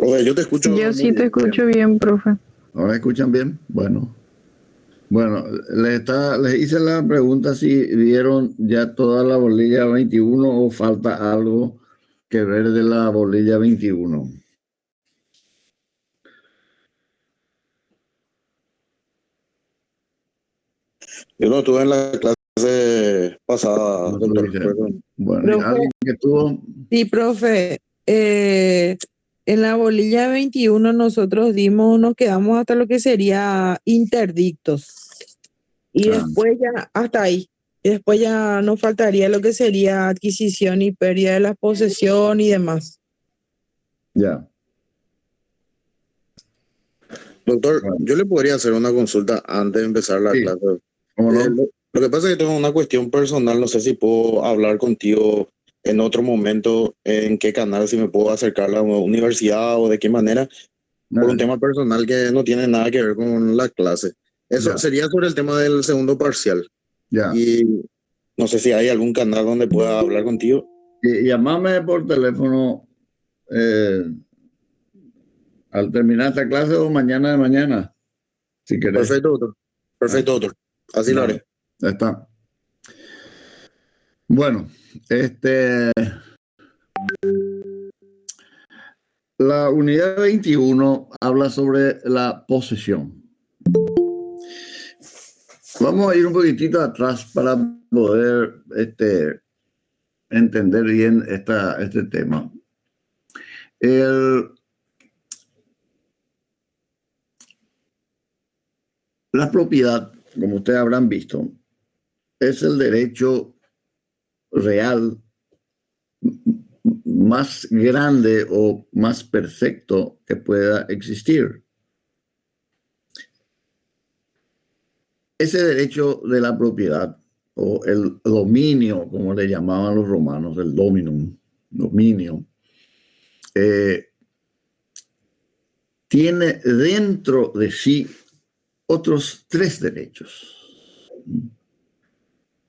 Profe, yo te escucho Yo sí muy te bien. escucho bien, profe. ¿Ahora escuchan bien? Bueno, les hice la pregunta si vieron ya toda la bolilla 21 o falta algo que ver de la bolilla 21. Yo no estuve en la clase pasada, No doctor. tuviste. Perdón. Bueno, ¿y Profe, alguien que tuvo? sí, profe. En la bolilla 21 nosotros nos quedamos hasta lo que sería interdictos. Y Ah, después ya, hasta ahí. Y después ya nos faltaría lo que sería adquisición y pérdida de la posesión y demás. ya. Doctor, Bueno, yo le podría hacer una consulta antes de empezar la sí, clase. ¿cómo no? Lo que pasa es que tengo una cuestión personal, no sé si puedo hablar contigo en otro momento, en qué canal, si me puedo acercar a la universidad o de qué manera, por un Ah, tema personal que no tiene nada que ver con la clase. Eso ya, sería sobre el tema del segundo parcial. ya. Y no sé si hay algún canal donde pueda hablar contigo. Y llamame por teléfono eh, al terminar esta clase o mañana de mañana, si querés. Perfecto, doctor. Ah, Perfecto, doctor. Así lo bueno, haré. ya está. Bueno, la unidad 21 habla sobre la posesión. Vamos a ir un poquitito atrás para poder entender bien este tema. La propiedad, como ustedes habrán visto, es el derecho real más grande o más perfecto que pueda existir. Ese derecho de la propiedad o el dominio, como le llamaban los romanos, el dominio, tiene dentro de sí otros tres derechos.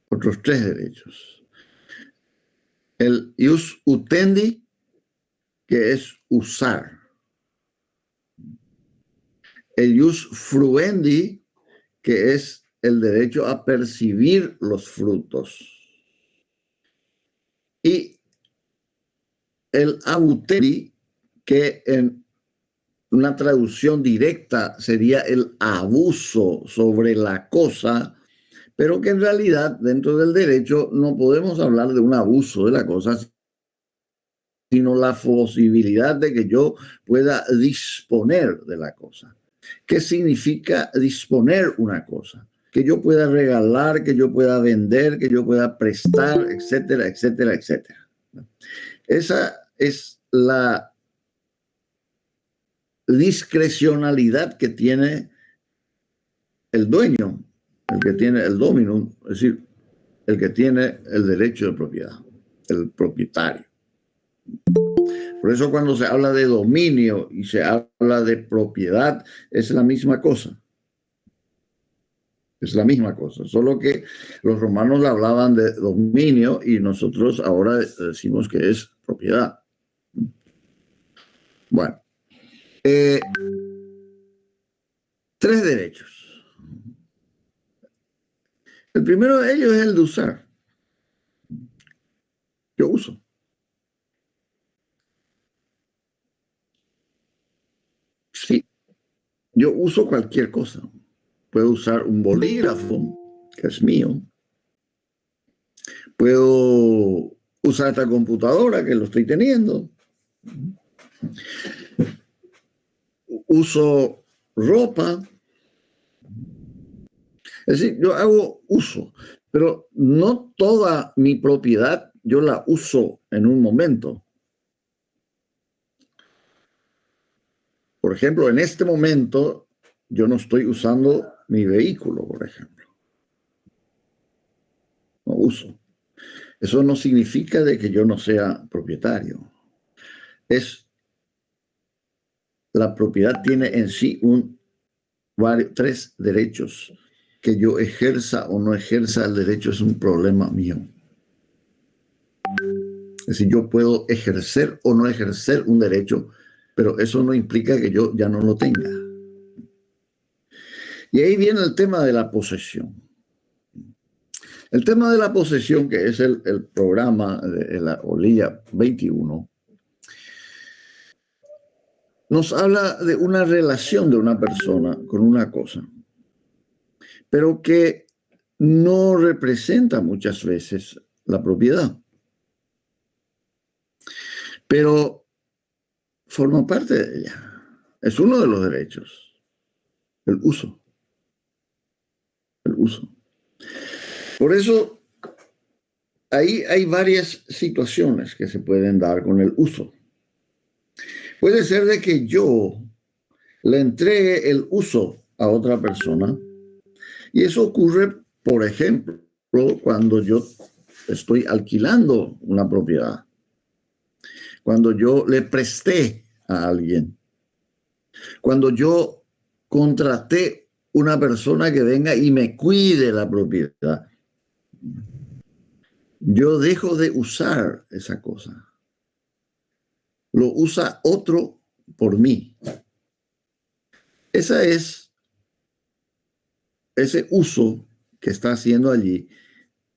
Otros tres derechos. El ius utendi, que es usar. El ius fruendi, que es el derecho a percibir los frutos. Y el abuteri, que en una traducción directa sería el abuso sobre la cosa, pero que en realidad dentro del derecho no podemos hablar de un abuso de la cosa, sino la posibilidad de que yo pueda disponer de la cosa. ¿Qué significa disponer una cosa? Que yo pueda regalar, que yo pueda vender, que yo pueda prestar, etcétera, etcétera, etcétera. Esa es la discrecionalidad que tiene el dueño, el que tiene el dominum, es decir, el que tiene el derecho de propiedad, el propietario. Por eso cuando se habla de dominio y se habla de propiedad, es la misma cosa. Es la misma cosa, solo que los romanos hablaban de dominio y nosotros ahora decimos que es propiedad. Bueno, tres derechos. El primero de ellos es el de usar. Yo uso. Sí, yo uso cualquier cosa. Puedo usar un bolígrafo, que es mío. Puedo usar esta computadora, que lo estoy teniendo. Uso ropa. Es decir, yo hago uso, pero no toda mi propiedad yo la uso en un momento. Por ejemplo, en este momento yo no estoy usando mi vehículo, por ejemplo. No uso. Eso no significa de que yo no sea propietario. La propiedad tiene en sí tres derechos. Que yo ejerza o no ejerza el derecho es un problema mío. Es decir, yo puedo ejercer o no ejercer un derecho pero eso no implica que yo ya no lo tenga. Y ahí viene el tema de la posesión. El tema de la posesión, que es el programa de la Olilla 21, nos habla de una relación de una persona con una cosa, pero que no representa muchas veces la propiedad, pero forma parte de ella. Es uno de los derechos, el uso. El uso. Por eso, ahí hay varias situaciones que se pueden dar con el uso. Puede ser de que yo le entregue el uso a otra persona, y eso ocurre, por ejemplo, cuando yo estoy alquilando una propiedad, cuando yo le presté a alguien, cuando yo contraté una persona que venga y me cuide la propiedad. Yo dejo de usar esa cosa. Lo usa otro por mí. Ese uso que está haciendo allí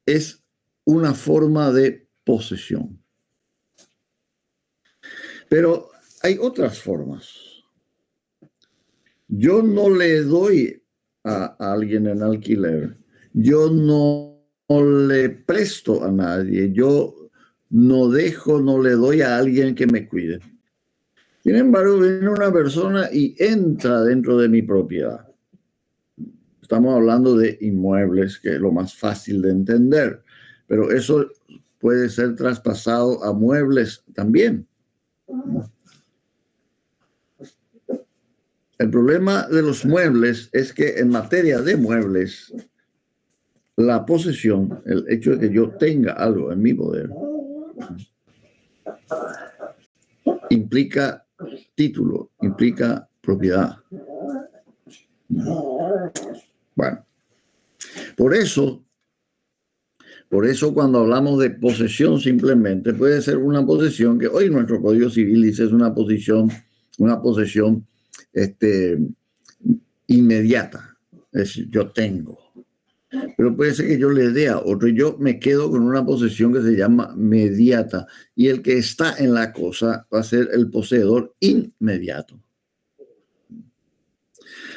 es una forma de posesión. Pero hay otras formas. Yo no le doy a alguien en alquiler. Yo no le presto a nadie. Yo no le doy a alguien que me cuide. Sin embargo, viene una persona y entra dentro de mi propiedad. Estamos hablando de inmuebles, que es lo más fácil de entender, pero eso puede ser traspasado a muebles también. El problema de los muebles es que en materia de muebles, la posesión, el hecho de que yo tenga algo en mi poder, implica título, implica propiedad. Bueno, por eso cuando hablamos de posesión simplemente puede ser una posesión que hoy nuestro Código Civil dice es una posesión inmediata. Es decir, yo tengo. Pero puede ser que yo le dé a otro y yo me quedo con una posesión que se llama mediata. Y el que está en la cosa va a ser el poseedor inmediato.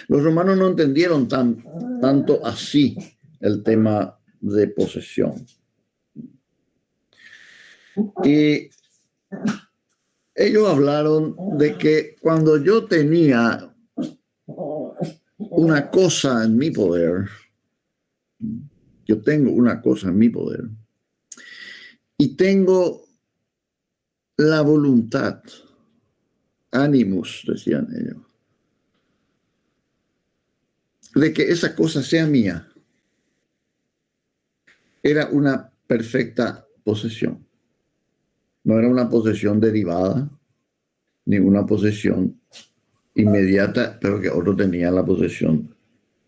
Los romanos no entendieron tanto así el tema de posesión. Y ellos hablaron de que cuando yo tenía una cosa en mi poder, yo tengo una cosa en mi poder, y tengo la voluntad, ánimos, decían ellos, de que esa cosa sea mía, era una perfecta posesión. No era una posesión derivada, ni una posesión inmediata, pero que otro tenía la posesión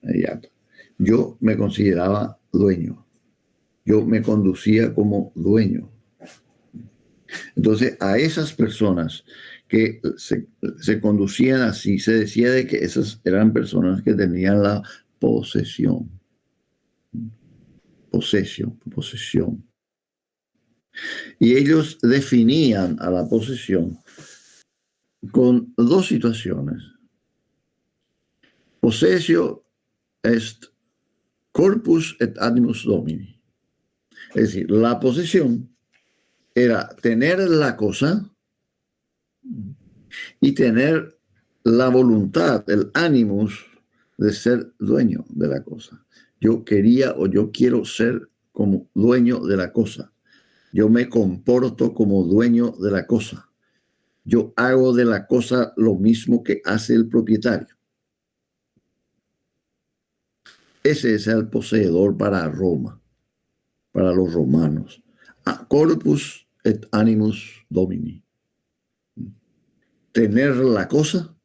inmediata. Yo me consideraba dueño. Yo me conducía como dueño. Entonces, a esas personas que se conducían así, se decía de que esas eran personas que tenían la posesión. Posesión. Y ellos definían a la posesión con dos situaciones. Possessio est corpus et animus domini. Es decir, la posesión era tener la cosa y tener la voluntad, el animus de ser dueño de la cosa. Yo quería o yo quiero ser como dueño de la cosa. Yo me comporto como dueño de la cosa. Yo hago de la cosa lo mismo que hace el propietario. Ese es el poseedor para Roma, para los romanos. Corpus et animus domini. Tener la cosa.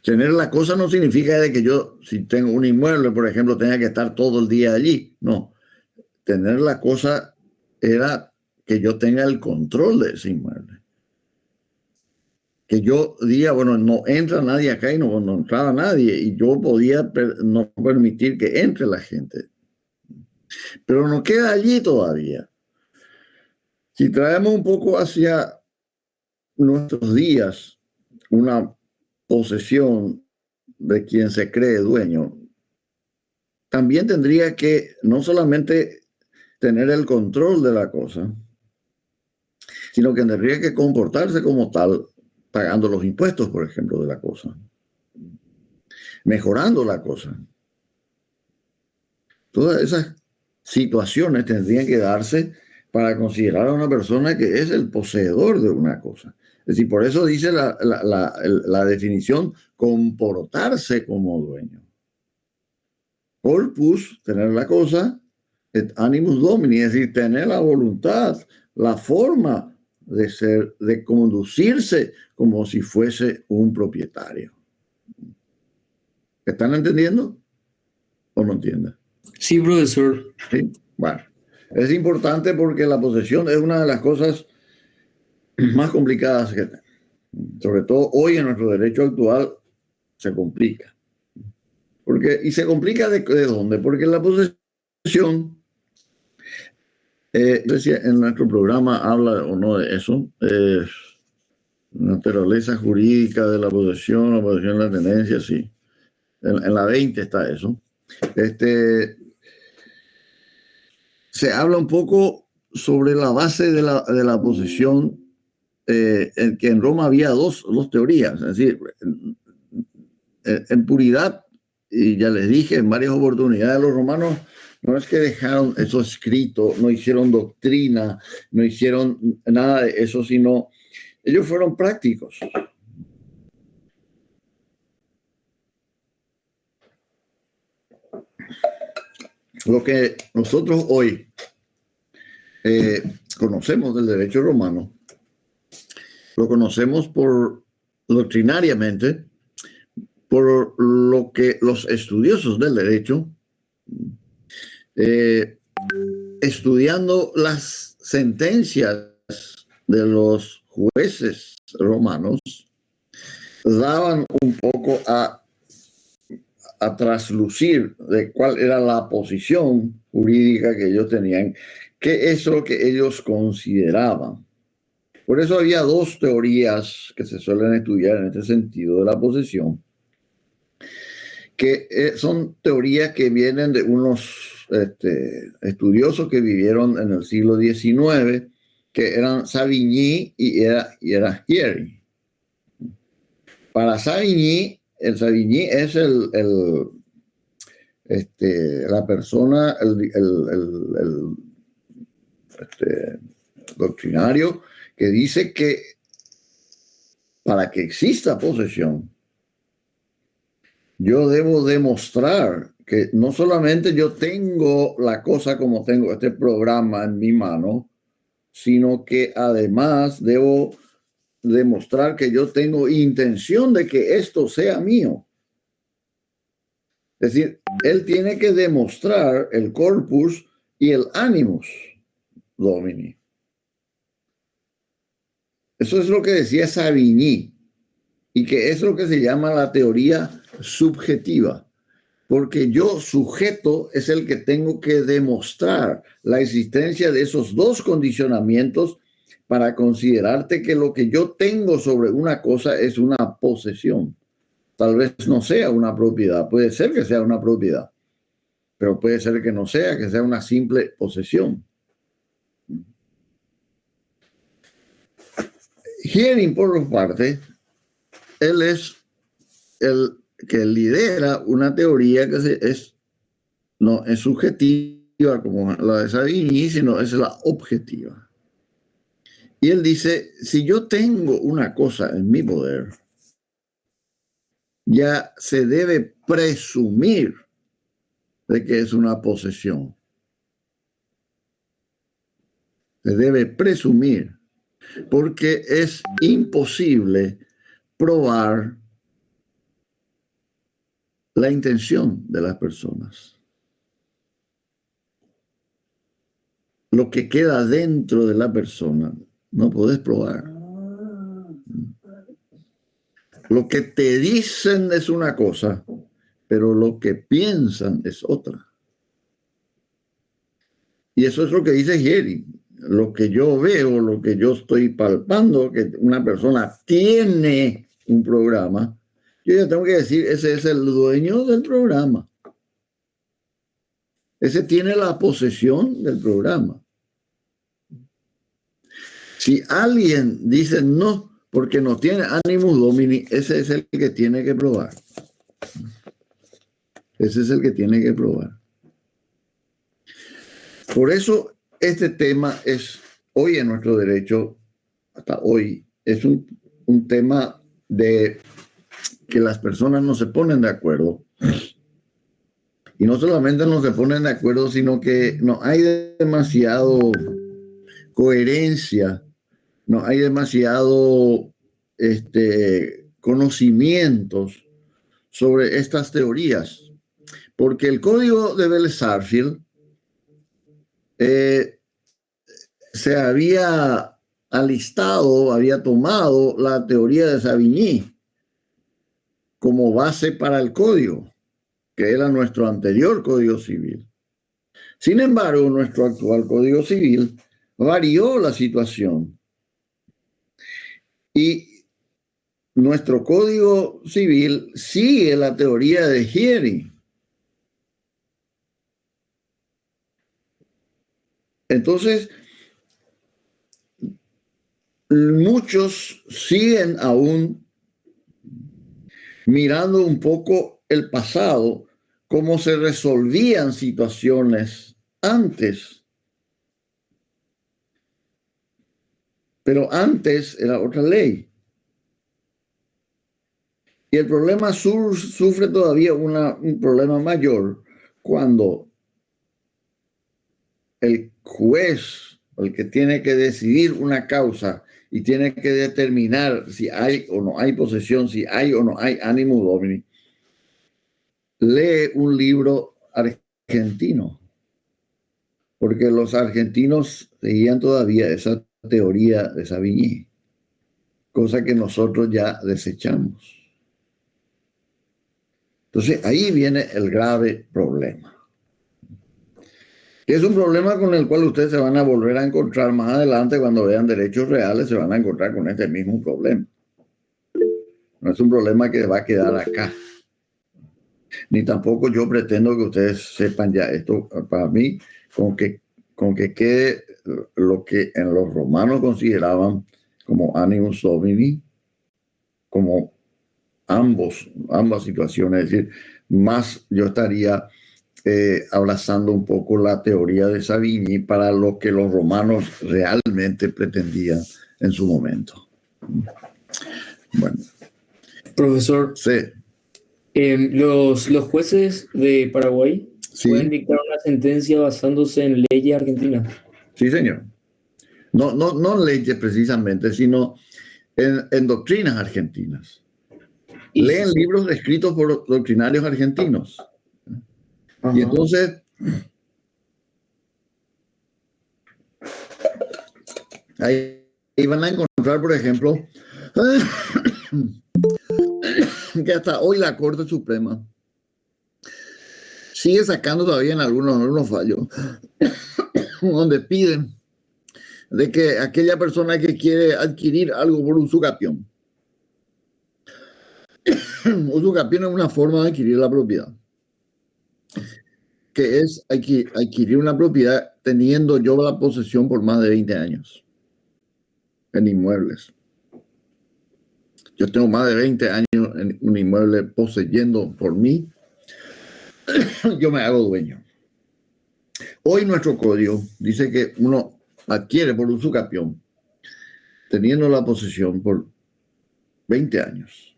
Tener la cosa no significa de que yo, si tengo un inmueble, por ejemplo, tenga que estar todo el día allí. No. Tener la cosa era que yo tenga el control de ese inmueble. que yo diga, bueno, no entra nadie acá y no entraba nadie, y yo podía no permitir que entre la gente. Pero no queda allí todavía. Si traemos un poco hacia nuestros días una posesión de quien se cree dueño, también tendría que no solamente tener el control de la cosa, sino que tendría que comportarse como tal, pagando los impuestos, por ejemplo, de la cosa, mejorando la cosa. Todas esas situaciones tendrían que darse para considerar a una persona que es el poseedor de una cosa. Es decir, por eso dice la definición, comportarse como dueño. Corpus, tener la cosa, et animus domini, es decir, tener la voluntad, la forma de ser, de conducirse como si fuese un propietario. ¿Están entendiendo o no entienden? Sí, profesor. ¿Sí? Bueno, es importante porque la posesión es una de las cosas más complicadas que tenemos. Sobre todo hoy en nuestro derecho actual se complica. ¿Y se complica de dónde? Porque la posesión, decía, en nuestro programa habla o no de eso, naturaleza jurídica de la posesión de la tenencia, sí. En la 20 está eso. Se habla un poco sobre la base de la posesión, en que en Roma había dos teorías, es decir, en puridad, y ya les dije en varias oportunidades, los romanos no es que dejaron eso escrito, no hicieron doctrina, no hicieron nada de eso, sino ellos fueron prácticos. Lo que nosotros hoy conocemos del derecho romano, lo conocemos doctrinariamente, por lo que los estudiosos del derecho, estudiando las sentencias de los jueces romanos, daban un poco a traslucir de cuál era la posición jurídica que ellos tenían, qué es lo que ellos consideraban. Por eso había dos teorías que se suelen estudiar en este sentido de la posesión, que son teorías que vienen de unos estudiosos que vivieron en el siglo XIX, que eran Savigny y era Hieri. Para Savigny, el Savigny es la persona, el doctrinario que dice que para que exista posesión, yo debo demostrar que no solamente yo tengo la cosa como tengo este programa en mi mano, sino que además debo demostrar que yo tengo intención de que esto sea mío. Es decir, él tiene que demostrar el corpus y el animus domini. Eso es lo que decía Savigny, y que es lo que se llama la teoría subjetiva, porque yo, sujeto, es el que tengo que demostrar la existencia de esos dos condicionamientos para considerarte que lo que yo tengo sobre una cosa es una posesión. Tal vez no sea una propiedad, puede ser que sea una propiedad, pero puede ser que no sea, que sea una simple posesión. Hering, por su parte, él es el que lidera una teoría que no es subjetiva como la de Savigny, sino es la objetiva. Y él dice, si yo tengo una cosa en mi poder, ya se debe presumir de que es una posesión. Se debe presumir, porque es imposible probar la intención de las personas. Lo que queda dentro de la persona no podés probar. Lo que te dicen es una cosa, pero lo que piensan es otra. Y eso es lo que dice Geri. Lo que yo veo, lo que yo estoy palpando, que una persona tiene un programa, yo ya tengo que decir, ese es el dueño del programa. Ese tiene la posesión del programa. Si alguien dice no, porque no tiene animus domini, ese es el que tiene que probar. Ese es el que tiene que probar. Por eso este tema es, hoy en nuestro derecho, hasta hoy, es un tema de que las personas no se ponen de acuerdo. Y no solamente no se ponen de acuerdo, sino que no hay demasiado coherencia, no hay demasiado conocimientos sobre estas teorías. Porque el código de Vélez-Sarsfield se había alistado, había tomado la teoría de Savigny como base para el código, que era nuestro anterior Código Civil. Sin embargo, nuestro actual Código Civil varió la situación y nuestro Código Civil sigue la teoría de Geri. Entonces, muchos siguen aún mirando un poco el pasado, cómo se resolvían situaciones antes. Pero antes era otra ley. Y el problema sufre todavía un problema mayor cuando el juez, el que tiene que decidir una causa y tiene que determinar si hay o no hay posesión, si hay o no hay animus domini, lee un libro argentino, porque los argentinos seguían todavía esa teoría de Savigny, cosa que nosotros ya desechamos. Entonces ahí viene el grave problema. Que es un problema con el cual ustedes se van a volver a encontrar más adelante cuando vean derechos reales, se van a encontrar con este mismo problema. No es un problema que va a quedar acá. Ni tampoco yo pretendo que ustedes sepan ya esto. Para mí, con que quede lo que en los romanos consideraban como animus domini, como ambas situaciones, es decir, más yo estaría abrazando un poco la teoría de Savigny para lo que los romanos realmente pretendían en su momento. Bueno. Profesor, Sí. Los jueces de Paraguay Sí. pueden dictar una sentencia basándose en leyes argentinas. Sí, señor. No leyes precisamente, sino en doctrinas argentinas. Leen libros escritos por doctrinarios argentinos. Ajá. Y entonces, ahí van a encontrar, por ejemplo, que hasta hoy la Corte Suprema sigue sacando todavía en algunos fallos, donde piden de que aquella persona que quiere adquirir algo por usucapión, usucapión es una forma de adquirir la propiedad, que es adquirir una propiedad teniendo yo la posesión por más de 20 años en inmuebles. Yo tengo más de 20 años en un inmueble poseyendo por mí, yo me hago dueño. Hoy nuestro código dice que uno adquiere por usucapión teniendo la posesión por 20 años.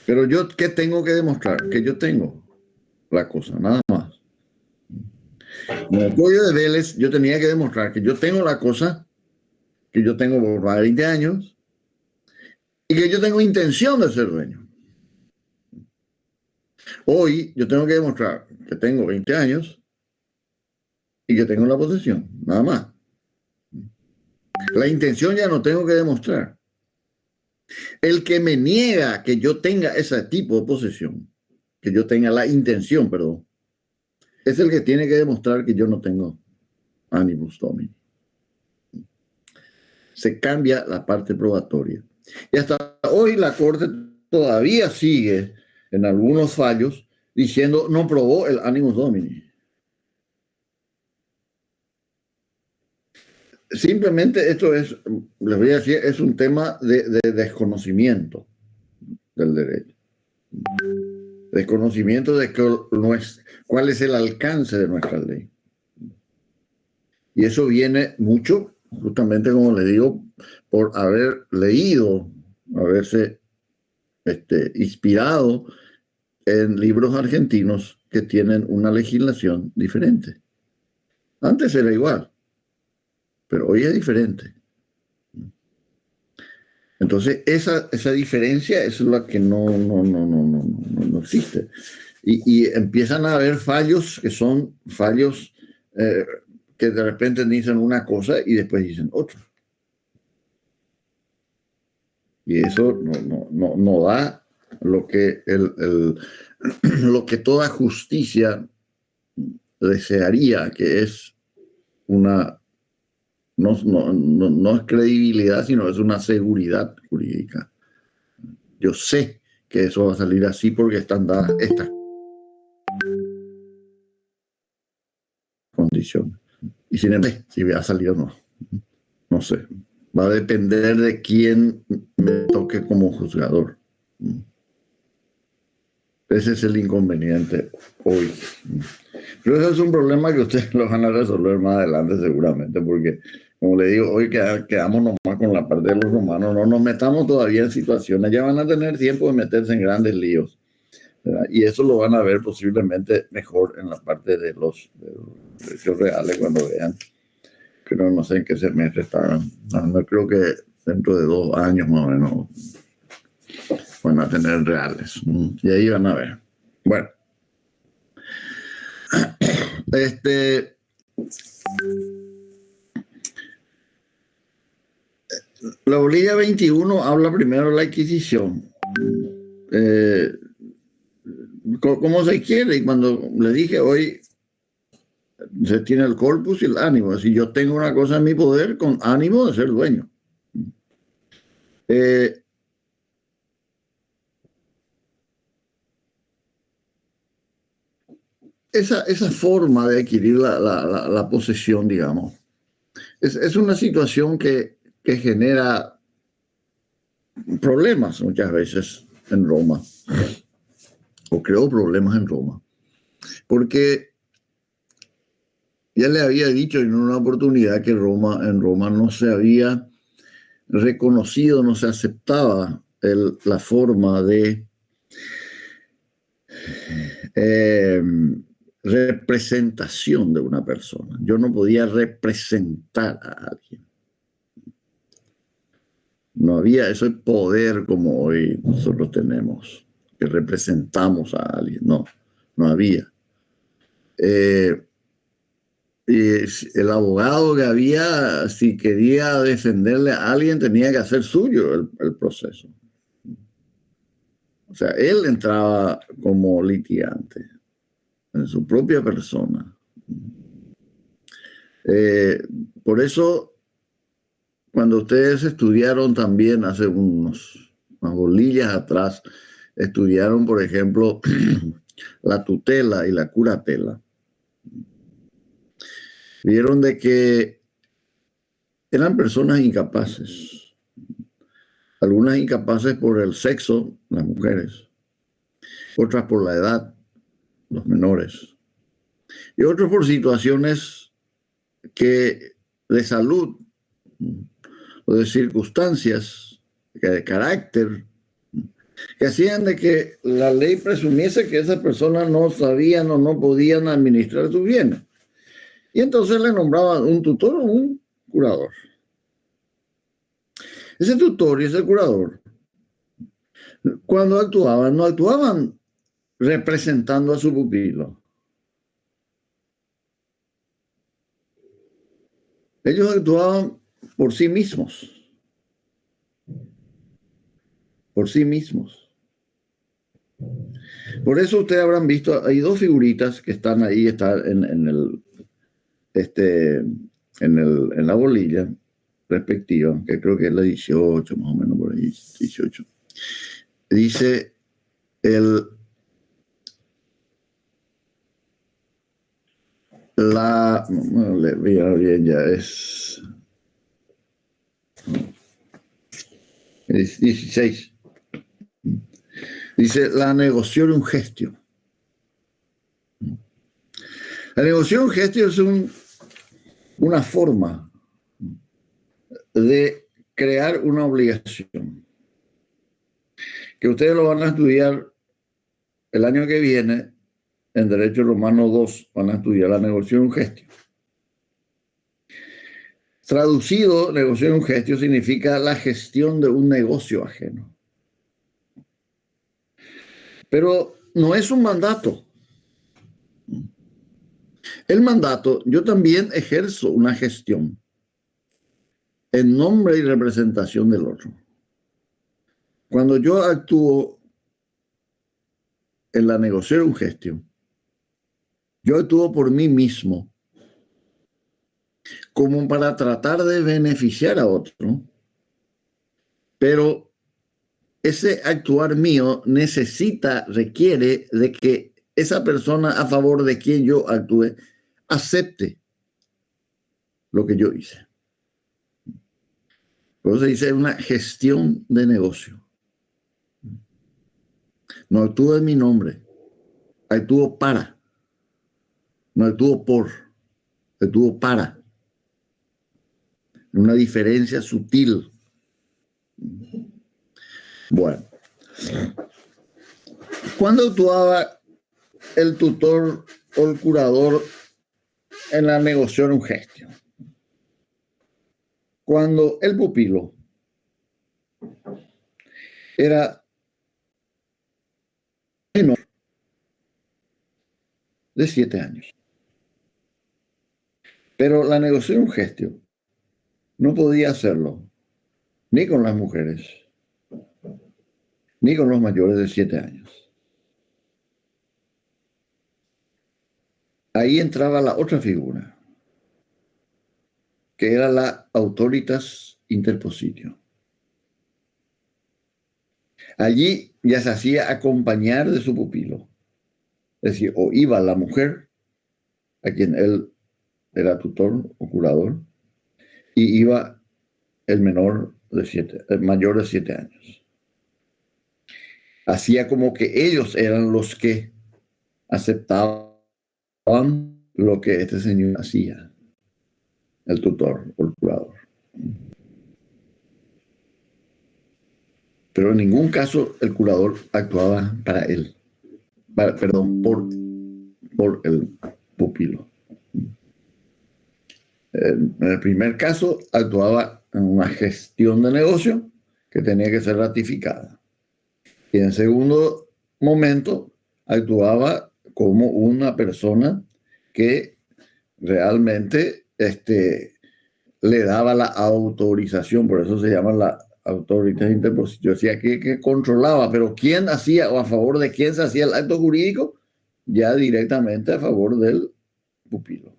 Pero yo, ¿qué tengo que demostrar? Que yo tengo la cosa, nada más. En el código de Vélez yo tenía que demostrar que yo tengo la cosa, que yo tengo por más de 20 años y que yo tengo intención de ser dueño. Hoy yo tengo que demostrar que tengo 20 años y que tengo la posesión, nada más. La intención ya no tengo que demostrar. El que me niega que yo tenga ese tipo de posesión, que yo tenga la intención, perdón, es el que tiene que demostrar que yo no tengo animus domini. Se cambia la parte probatoria. Y hasta hoy la Corte todavía sigue en algunos fallos diciendo no probó el animus domini. Simplemente esto es, les voy a decir, es un tema de desconocimiento del derecho. Desconocimiento de cuál es el alcance de nuestra ley. Y eso viene mucho, justamente como les digo, por haber leído, haberse inspirado en libros argentinos que tienen una legislación diferente. Antes era igual, pero hoy es diferente. Entonces, esa diferencia es la que no existe. Y empiezan a haber fallos que son fallos que de repente dicen una cosa y después dicen otra. Y eso no da lo que, lo que toda justicia desearía, que es una... No es credibilidad, sino es una seguridad jurídica. Yo sé que eso va a salir así porque están dadas estas condiciones. Y sin embargo, si va a salir o no, no sé. Va a depender de quién me toque como juzgador. Ese es el inconveniente hoy. Pero eso es un problema que ustedes lo van a resolver más adelante seguramente, porque, como le digo, hoy quedamos nomás con la parte de los romanos, no nos metamos todavía en situaciones, ya van a tener tiempo de meterse en grandes líos, ¿verdad? Y eso lo van a ver posiblemente mejor en la parte de los derechos reales cuando vean, pero no sé en qué semestre estarán. No creo que dentro de 2 años más o menos van a tener reales, y ahí van a ver. Bueno, la Bolivia 21 habla primero de la adquisición, como se quiere, y cuando le dije hoy se tiene el corpus y el ánimo, si yo tengo una cosa en mi poder con ánimo de ser dueño. Esa forma de adquirir la posesión, digamos, es una situación que genera problemas muchas veces en Roma, o creó problemas en Roma, porque ya le había dicho en una oportunidad que en Roma no se había reconocido, no se aceptaba la forma de representación de una persona. Yo no podía representar a alguien. No había ese poder como hoy nosotros tenemos, que representamos a alguien. No había. Y el abogado que había, si quería defenderle a alguien, tenía que hacer suyo el proceso. O sea, él entraba como litigante en su propia persona. Por eso, cuando ustedes estudiaron también hace unas bolillas atrás, estudiaron, por ejemplo, la tutela y la curatela, vieron de que eran personas incapaces. Algunas incapaces por el sexo, las mujeres, otras por la edad, los menores, y otros por situaciones de salud o de circunstancias, de carácter, que hacían de que la ley presumiese que esas personas no sabían o no podían administrar sus bienes. Y entonces le nombraban un tutor o un curador. Ese tutor y ese curador, cuando actuaban, no actuaban representando a su pupilo. Ellos actuaban por sí mismos. por sí mismos. Por eso ustedes habrán visto, hay dos figuritas que están ahí, están en la bolilla respectiva, que creo que es la 18, más o menos por ahí, 18. Dice no le veía bien, ya es 16. Dice la negocio gestio. La negocio gestio es una forma de crear una obligación que ustedes lo van a estudiar el año que viene en Derecho Romano 2, van a estudiar la negocio gestio. Traducido, negocio gestio significa la gestión de un negocio ajeno. Pero no es un mandato. El mandato, yo también ejerzo una gestión en nombre y representación del otro. Cuando yo actúo en la negocio gestio, yo actúo por mí mismo como para tratar de beneficiar a otro, pero ese actuar mío requiere de que esa persona a favor de quien yo actúe acepte lo que yo hice. Por eso se dice una gestión de negocio. No actúo en mi nombre, actúo para. No actúo por, actúo para. Una diferencia sutil. Bueno, ¿cuándo actuaba el tutor o el curador en la negocio gestio? Cuando el pupilo era menor de 7 años. Pero la negocio gestio no podía hacerlo ni con las mujeres, ni con los mayores de 7 años. Ahí entraba la otra figura, que era la autoritas interpositio. Allí ya se hacía acompañar de su pupilo. Es decir, o iba la mujer, a quien él era tutor o curador, y iba el mayor de 7 años. Hacía como que ellos eran los que aceptaban lo que este señor hacía, el tutor o el curador. Pero en ningún caso el curador actuaba para él, por el pupilo. En el primer caso actuaba en una gestión de negocio que tenía que ser ratificada. Y en segundo momento actuaba como una persona que realmente le daba la autorización, por eso se llama la autoridad interposición. O sea, que controlaba, pero quién hacía o a favor de quién se hacía el acto jurídico, ya directamente a favor del pupilo.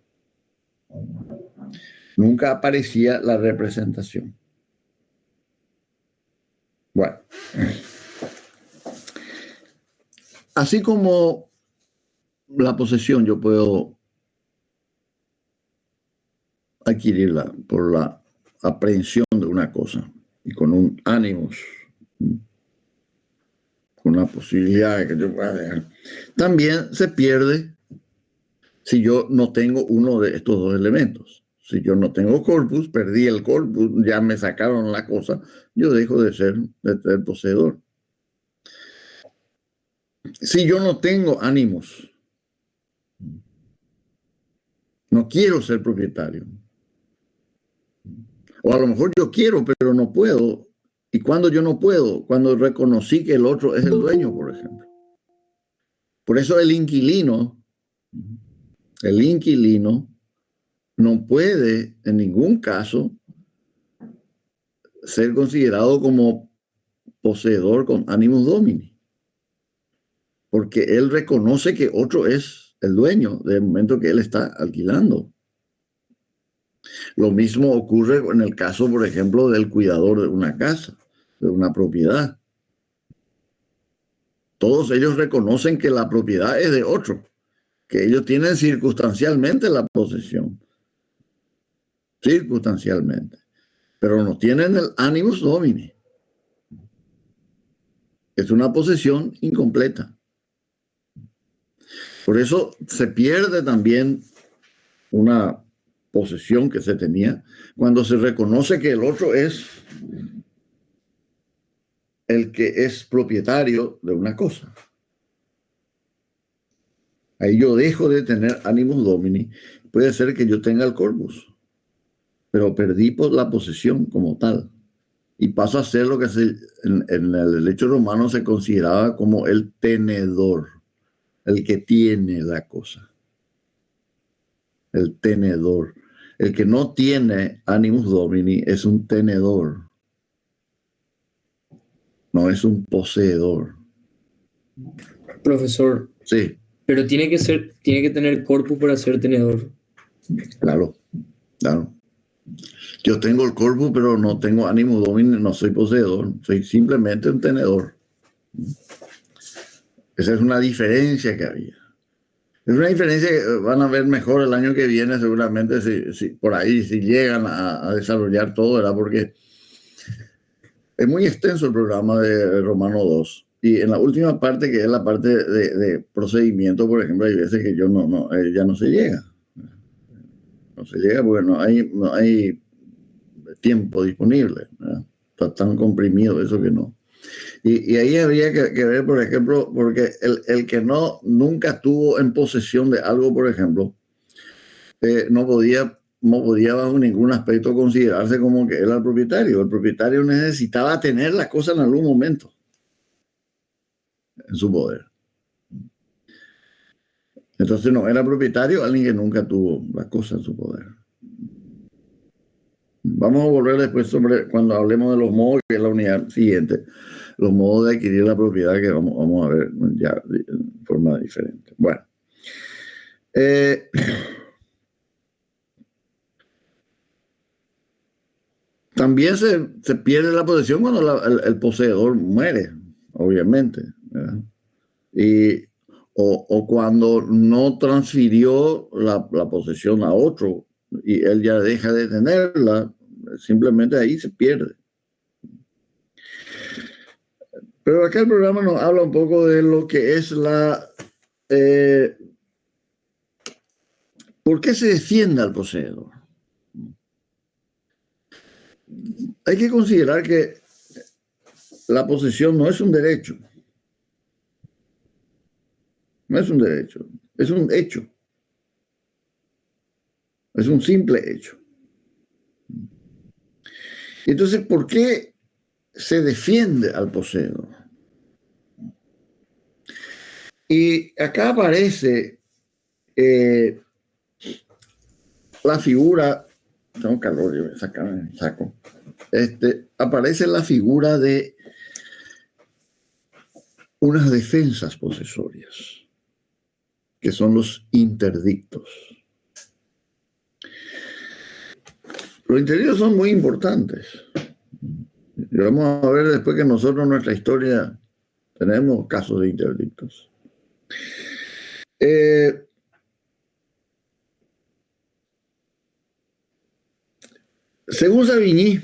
Nunca aparecía la representación. Bueno, así como la posesión yo puedo adquirirla por la aprehensión de una cosa y con un ánimo, con una posibilidad de que yo pueda dejar, también se pierde si yo no tengo uno de estos dos elementos. Si yo no tengo corpus, perdí el corpus, ya me sacaron la cosa, yo dejo de ser poseedor. Si yo no tengo ánimos, no quiero ser propietario. O a lo mejor yo quiero, pero no puedo. ¿Y cuando yo no puedo? Cuando reconocí que el otro es el dueño, por ejemplo. Por eso el inquilino no puede en ningún caso ser considerado como poseedor con animus domini, porque él reconoce que otro es el dueño del momento que él está alquilando. Lo mismo ocurre en el caso, por ejemplo, del cuidador de una casa, de una propiedad. Todos ellos reconocen que la propiedad es de otro, que ellos tienen circunstancialmente la posesión. Circunstancialmente. Pero no tienen el animus domini. Es una posesión incompleta. Por eso se pierde también una posesión que se tenía cuando se reconoce que el otro es el que es propietario de una cosa. Ahí yo dejo de tener animus domini. Puede ser que yo tenga el corpus, pero perdí la posesión como tal. Y paso a ser lo que en el derecho romano se consideraba como el tenedor, el que tiene la cosa. El tenedor. El que no tiene animus domini es un tenedor. No es un poseedor. Profesor, Sí, pero tiene que tener corpus para ser tenedor. claro. Yo tengo el corpus, pero no tengo animus domini, no soy poseedor. Soy simplemente un tenedor. Esa es una diferencia que había. Es una diferencia que van a ver mejor el año que viene, seguramente, si por ahí, si llegan a desarrollar todo, ¿verdad? Porque es muy extenso el programa de Romano 2. Y en la última parte, que es la parte de procedimiento, por ejemplo, hay veces que ya no se llega. No se llega porque no hay tiempo disponible, ¿verdad? Está tan comprimido eso que no. Y ahí habría que ver, por ejemplo, porque el que nunca estuvo en posesión de algo, por ejemplo, no podía bajo ningún aspecto considerarse como que era el propietario. El propietario necesitaba tener las cosas en algún momento en su poder. Entonces no era propietario alguien que nunca tuvo las cosas en su poder. Vamos a volver después cuando hablemos de los modos, que es la unidad siguiente, los modos de adquirir la propiedad, que vamos a ver ya de forma diferente. Bueno. También se pierde la posesión cuando el poseedor muere, obviamente, ¿verdad? O cuando no transfirió la posesión a otro y él ya deja de tenerla, simplemente ahí se pierde. Pero acá el programa nos habla un poco de lo que es ¿por qué se defiende al poseedor? Hay que considerar que la posesión no es un derecho. No es un derecho, es un hecho. Es un simple hecho. Entonces, ¿por qué se defiende al poseedor? Y acá aparece la figura, tengo calor, yo voy a sacar el saco. Aparece la figura de unas defensas posesorias, que son los interdictos. Los interdictos son muy importantes. Y vamos a ver después que nosotros en nuestra historia tenemos casos de interdictos. Según Savigny,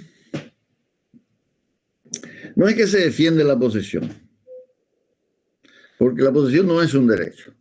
no es que se defiende la posesión, porque la posesión no es un derecho.